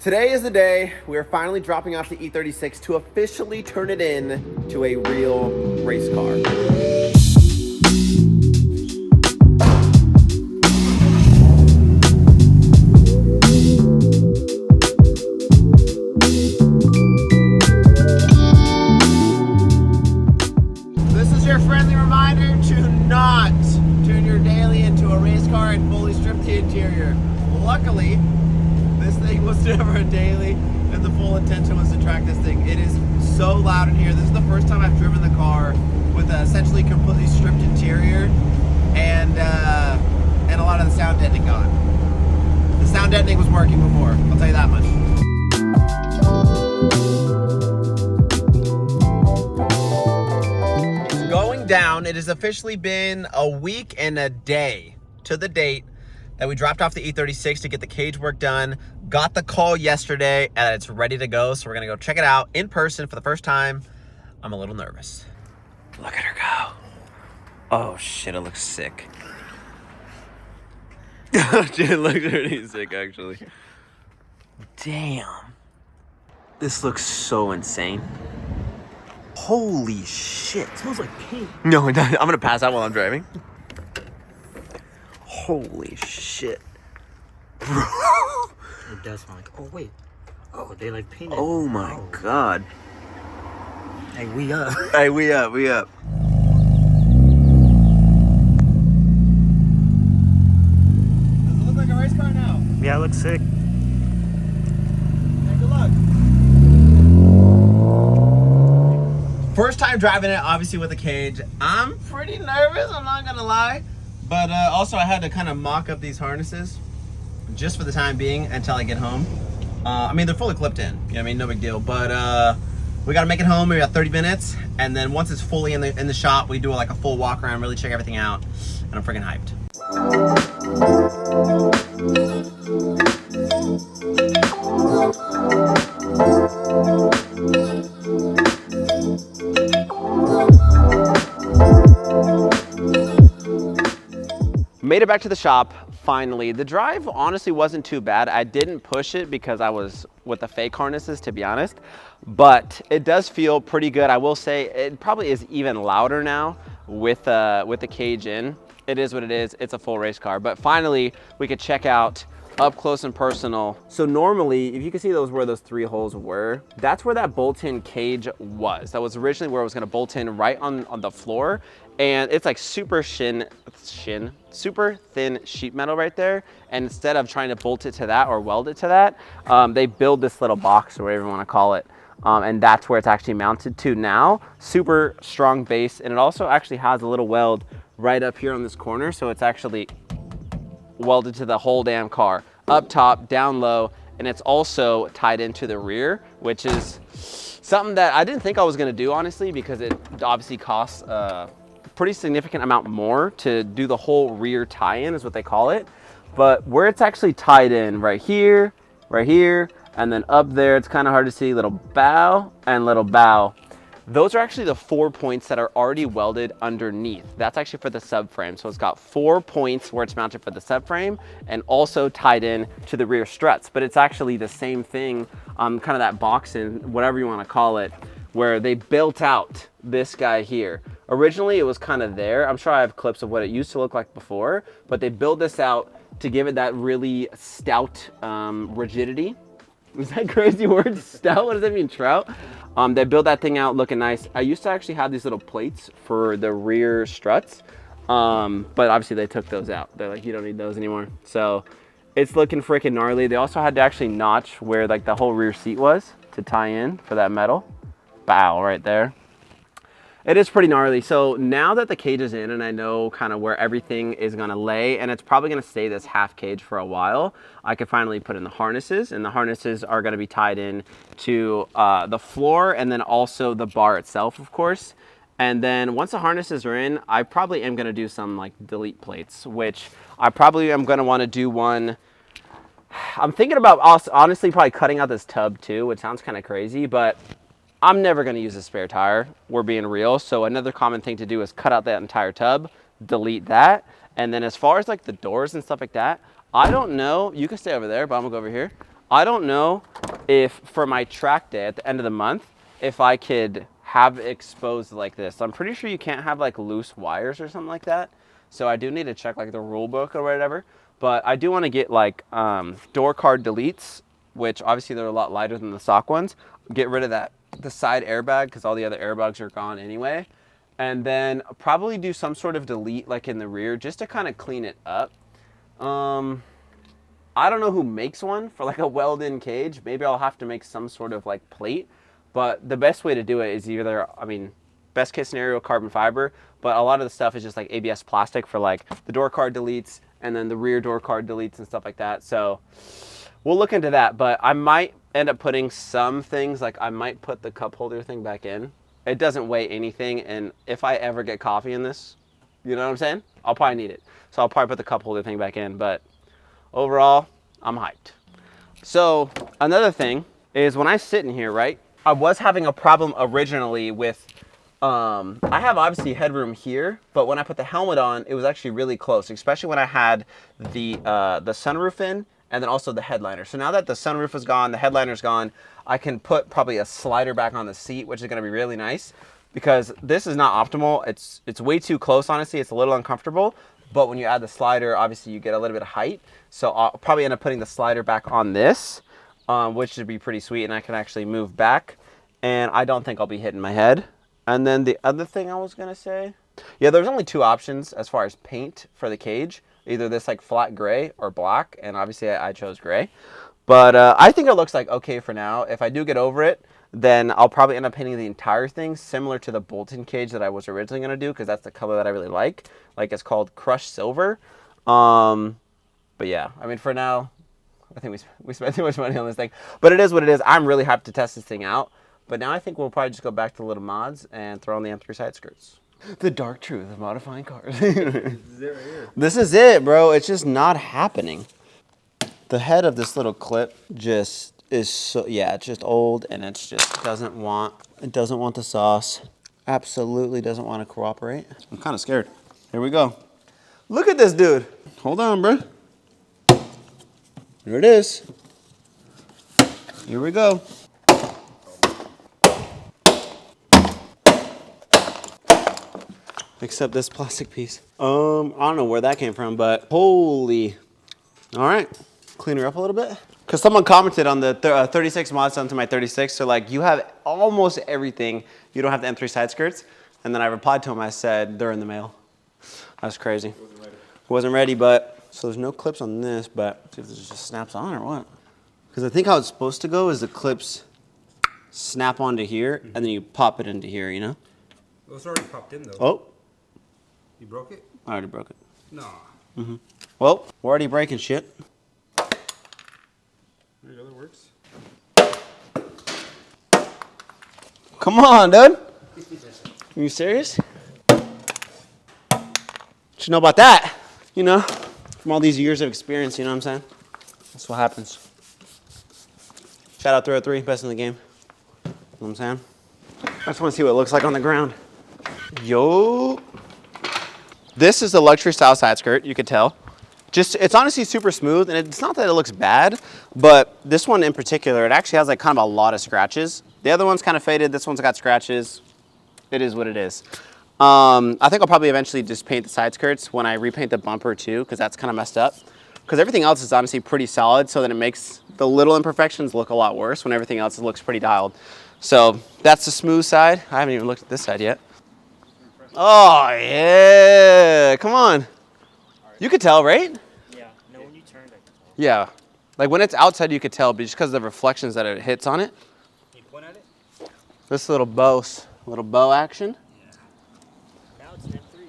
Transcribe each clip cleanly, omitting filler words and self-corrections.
Today is the day we are finally dropping off the E36 to officially turn it in to a real race car. This is your friendly reminder to not turn your daily into a race car and fully strip the interior. Luckily, this thing was never a daily, and the full intention was to track this thing. It is so loud in here. This is the first time I've driven the car with an essentially completely stripped interior, and a lot of the sound deadening gone. The sound deadening was working before, I'll tell you that much. It's going down. It has officially been a week and a day to the date that we dropped off the E36 to get the cage work done. Got the call yesterday and it's ready to go. So we're gonna go check it out in person for the first time. I'm a little nervous. Look at her go. Oh shit, it looks sick. It looks really sick actually. Damn. This looks so insane. Holy shit. It smells like paint. No, I'm gonna pass out while I'm driving. Holy shit. Bro. It does smell like, oh wait. Oh, they like painted. Oh my god. Hey, we up. Hey, we up. Does it look like a race car now? Yeah, it looks sick. Hey, good luck. First time driving it, obviously with a cage. I'm pretty nervous, I'm not gonna lie. But also I had to kind of mock up these harnesses just for the time being until I get home. I mean, they're fully clipped in, you know what I mean, no big deal. But we gotta make it home, maybe about 30 minutes. And then once it's fully in the shop, we do like a full walk around, really check everything out. And I'm freaking hyped. Made it back to the shop, finally. The drive honestly wasn't too bad. I didn't push it because I was with the fake harnesses, to be honest, but it does feel pretty good. I will say it probably is even louder now with the cage in. It is what it is, it's a full race car, but finally we could check out up close and personal. So normally, if you can see where those 3 holes were, that's where that bolt-in cage was. That was originally where it was gonna bolt in right on the floor. And it's like super super thin sheet metal right there. And instead of trying to bolt it to that or weld it to that, they build this little box or whatever you wanna call it. And that's where it's actually mounted to now. Super strong base. And it also actually has a little weld right up here on this corner. So it's actually welded to the whole damn car, up top, down low, and it's also tied into the rear, which is something that I didn't think I was gonna do, honestly, because it obviously costs a pretty significant amount more to do the whole rear tie-in, is what they call it. But where it's actually tied in, right here, and then up there, it's kind of hard to see, little bow and little bow. Those are actually the 4 points that are already welded underneath. That's actually for the subframe. So it's got 4 points where it's mounted for the subframe and also tied in to the rear struts. But it's actually the same thing, kind of that boxing, whatever you want to call it, where they built out this guy here. Originally, it was kind of there. I'm sure I have clips of what it used to look like before, but they built this out to give it that really stout rigidity. Is that a crazy word? Stout? What does that mean, trout? They built that thing out looking nice. I used to actually have these little plates for the rear struts, but obviously they took those out. They're like, you don't need those anymore. So it's looking freaking gnarly. They also had to actually notch where like the whole rear seat was to tie in for that metal. Bow right there. It is pretty gnarly. So now that the cage is in and I know kind of where everything is gonna lay, and it's probably gonna stay this half cage for a while, I can finally put in the harnesses, and the harnesses are gonna be tied in to the floor and then also the bar itself, of course. And then once the harnesses are in, I probably am gonna do some like delete plates, which I probably am gonna wanna do one. I'm thinking about honestly probably cutting out this tub too, which sounds kind of crazy, but I'm never gonna use a spare tire, we're being real. So another common thing to do is cut out that entire tub, delete that. And then as far as like the doors and stuff like that, I don't know, you can stay over there, but I'm gonna go over here. I don't know if for my track day at the end of the month, if I could have it exposed like this. I'm pretty sure you can't have like loose wires or something like that. So I do need to check like the rule book or whatever. But I do want to get like door card deletes, which obviously they're a lot lighter than the stock ones. Get rid of that, the side airbag, because all the other airbags are gone anyway. And then probably do some sort of delete like in the rear just to kind of clean it up. I don't know who makes one for like a weld-in cage. Maybe I'll have to make some sort of like plate. But the best way to do it is either, I mean, best case scenario, carbon fiber. But a lot of the stuff is just like ABS plastic for like the door card deletes and then the rear door card deletes and stuff like that. So we'll look into that. But I might end up putting some things, like I might put the cup holder thing back in. It doesn't weigh anything. And if I ever get coffee in this, you know what I'm saying? I'll probably need it. So I'll probably put the cup holder thing back in. But overall, I'm hyped. So another thing is when I sit in here, right, I was having a problem originally with, I have obviously headroom here, but when I put the helmet on, it was actually really close, especially when I had the sunroof in and then also the headliner. So now that the sunroof is gone, the headliner's gone, I can put probably a slider back on the seat, which is gonna be really nice because this is not optimal. It's way too close, honestly. It's a little uncomfortable. But when you add the slider, obviously you get a little bit of height. So I'll probably end up putting the slider back on this, which should be pretty sweet. And I can actually move back. And I don't think I'll be hitting my head. And then the other thing I was going to say, yeah, there's only two options as far as paint for the cage. Either this like flat gray or black. And obviously I chose gray. But I think it looks like okay for now. If I do get over it, then I'll probably end up painting the entire thing similar to the Bolton cage that I was originally going to do because that's the color that I really like. Like it's called Crushed Silver. But yeah, I mean for now, I think we spent too much money on this thing. But it is what it is. I'm really hyped to test this thing out. But now I think we'll probably just go back to the little mods and throw on the M3 side skirts. The dark truth of modifying cars. This is it right here. This is it, bro. It's just not happening. The head of this little clip just is so, yeah, it's just old and it just doesn't want the sauce. Absolutely doesn't want to cooperate. I'm kind of scared. Here we go. Look at this dude. Hold on, bro. Here it is. Here we go. Except this plastic piece. I don't know where that came from, but holy. All right. Clean her up a little bit. Because someone commented on the 36 mods onto my 36. So like you have almost everything. You don't have the M3 side skirts. And then I replied to him. I said, they're in the mail. That's crazy. Wasn't ready, but so there's no clips on this, but see if this just snaps on or what. Because I think how it's supposed to go is the clips snap onto here and then you pop it into here, you know? Well, it's already popped in though. Oh, You broke it? I already broke it. Nah. Well, we're already breaking shit. There you go, that works. Come on, dude. Are you serious? What you know about that? You know, from all these years of experience, you know what I'm saying? That's what happens. Shout out 303, best in the game. You know what I'm saying? I just want to see what it looks like on the ground. Yo. This is the luxury style side skirt, you could tell. Just, it's honestly super smooth, and it's not that it looks bad, but this one in particular, it actually has like kind of a lot of scratches. The other one's kind of faded, this one's got scratches. It is what it is. I think I'll probably eventually just paint the side skirts when I repaint the bumper too, because that's kind of messed up. Because everything else is honestly pretty solid, so that it makes the little imperfections look a lot worse when everything else looks pretty dialed. So that's the smooth side. I haven't even looked at this side yet. Oh yeah, come on. You could tell, right? Yeah, no, when you turned, I could tell. Yeah, like when it's outside you could tell, but just because of the reflections that it hits on it. Can you point at it? This little bow action. Now it's an M3.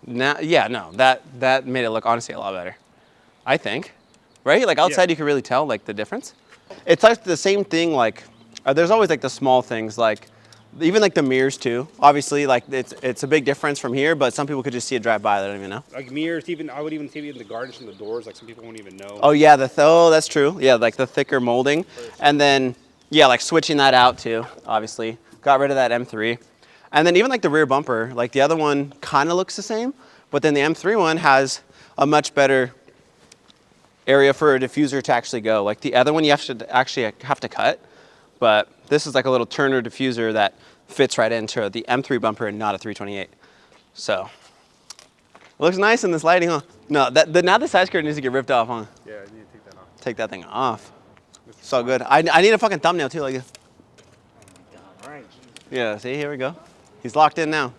Now, yeah, no, that made it look honestly a lot better. I think, right? Like outside you can really tell like the difference. It's like the same thing. Like there's always like the small things, like even like the mirrors too. Obviously, like it's a big difference from here, but some people could just see it drive by. They don't even know. Like mirrors, even I would even see it in the garnish and the doors. Like some people won't even know. Oh yeah, oh that's true. Yeah, like the thicker molding, and then yeah, like switching that out too. Obviously, got rid of that M3, and then even like the rear bumper. Like the other one kind of looks the same, but then the M3 one has a much better area for a diffuser to actually go. Like the other one you actually have to cut, but this is like a little Turner diffuser that fits right into the M3 bumper and not a 328. So, it looks nice in this lighting, huh? No, now the side skirt needs to get ripped off, huh? Yeah, I need to take that off. Take that thing off. So good. I need a fucking thumbnail too, like this. All right. Yeah, see, here we go. He's locked in now.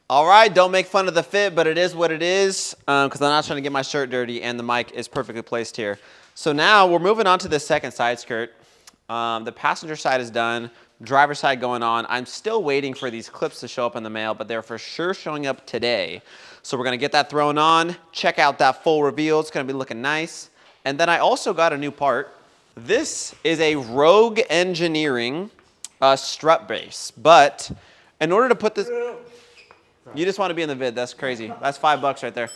All right, don't make fun of the fit, but it is what it is, because I'm not trying to get my shirt dirty, and the mic is perfectly placed here. So now we're moving on to the second side skirt. The passenger side is done, driver side going on. I'm still waiting for these clips to show up in the mail, but they're for sure showing up today. So we're gonna get that thrown on, check out that full reveal. It's gonna be looking nice. And then I also got a new part. This is a Rogue Engineering strut base, but in order to put this, you just want to be in the vid, that's crazy. That's $5 right there.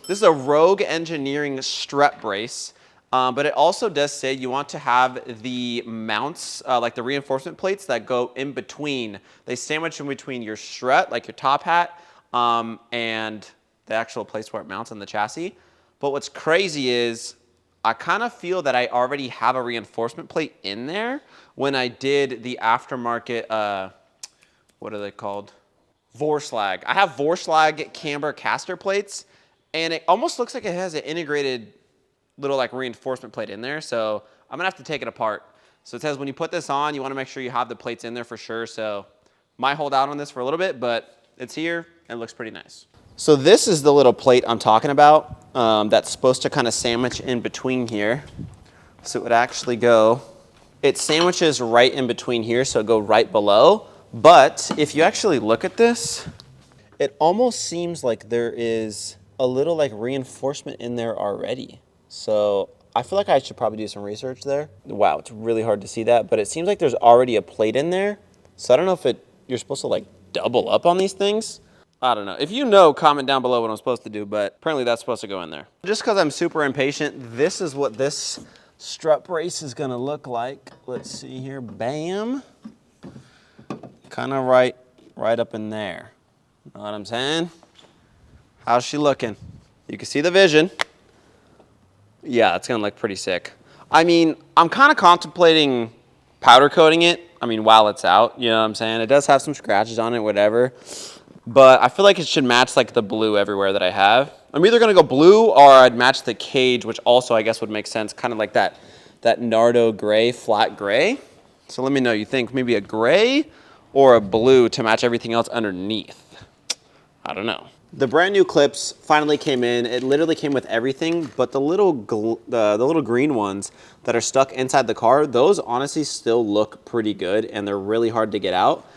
This is a Rogue Engineering strut brace, but it also does say you want to have the mounts, like the reinforcement plates that go in between. They sandwich in between your strut, like your top hat, and the actual place where it mounts on the chassis. But what's crazy is I kind of feel that I already have a reinforcement plate in there when I did the aftermarket, what are they called? Vorslag. I have Vorslag camber caster plates, and it almost looks like it has an integrated little like reinforcement plate in there. So I'm gonna have to take it apart. So it says when you put this on, you wanna make sure you have the plates in there for sure. So might hold out on this for a little bit, but it's here and it looks pretty nice. So this is the little plate I'm talking about that's supposed to kind of sandwich in between here. So it would actually go, it sandwiches right in between here, so it go right below. But if you actually look at this, it almost seems like there is a little like reinforcement in there already. So I feel like I should probably do some research there. Wow, it's really hard to see that, but it seems like there's already a plate in there. So I don't know if you're supposed to like double up on these things. I don't know. If you know, comment down below what I'm supposed to do, but apparently that's supposed to go in there. Just because I'm super impatient, this is what this strut brace is gonna look like. Let's see here, bam. Kind of right up in there. Know what I'm saying? How's she looking? You can see the vision. Yeah, it's gonna look pretty sick. I mean, I'm kind of contemplating powder coating it. I mean, while it's out, you know what I'm saying? It does have some scratches on it, whatever. But I feel like it should match like the blue everywhere that I have. I'm either gonna go blue or I'd match the cage, which also I guess would make sense, kind of like that Nardo gray, flat gray. So let me know, you think maybe a gray or a blue to match everything else underneath? I don't know. The brand new clips finally came in. It literally came with everything, but the little green ones that are stuck inside the car, those honestly still look pretty good and they're really hard to get out.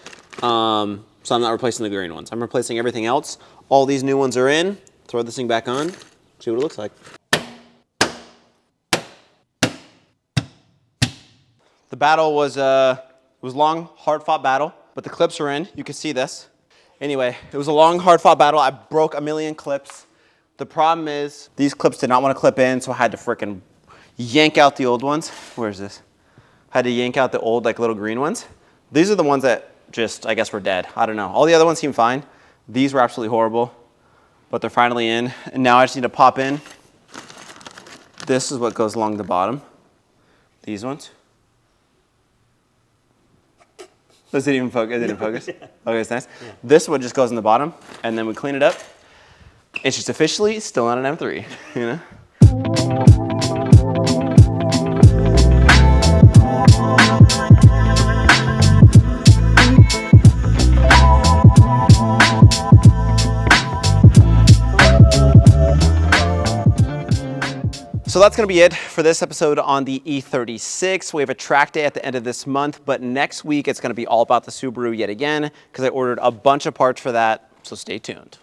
So I'm not replacing the green ones. I'm replacing everything else. All these new ones are in. Throw this thing back on, see what it looks like. The battle was long, hard-fought battle, but the clips are in. You can see this. Anyway, it was a long, hard-fought battle. I broke a million clips. The problem is these clips did not want to clip in, so I had to frickin' yank out the old ones. Where's this? Had to yank out the old, like, little green ones. These are the ones that just, I guess, were dead. I don't know. All the other ones seem fine. These were absolutely horrible, but they're finally in. And now I just need to pop in. This is what goes along the bottom. These ones. Does it even focus? It didn't focus? Okay, it's nice. Yeah. This one just goes in the bottom, and then we clean it up. It's just officially still not an M3, you know? So that's gonna be it for this episode on the E36. We have a track day at the end of this month, but next week it's gonna be all about the Subaru yet again, because I ordered a bunch of parts for that, so stay tuned.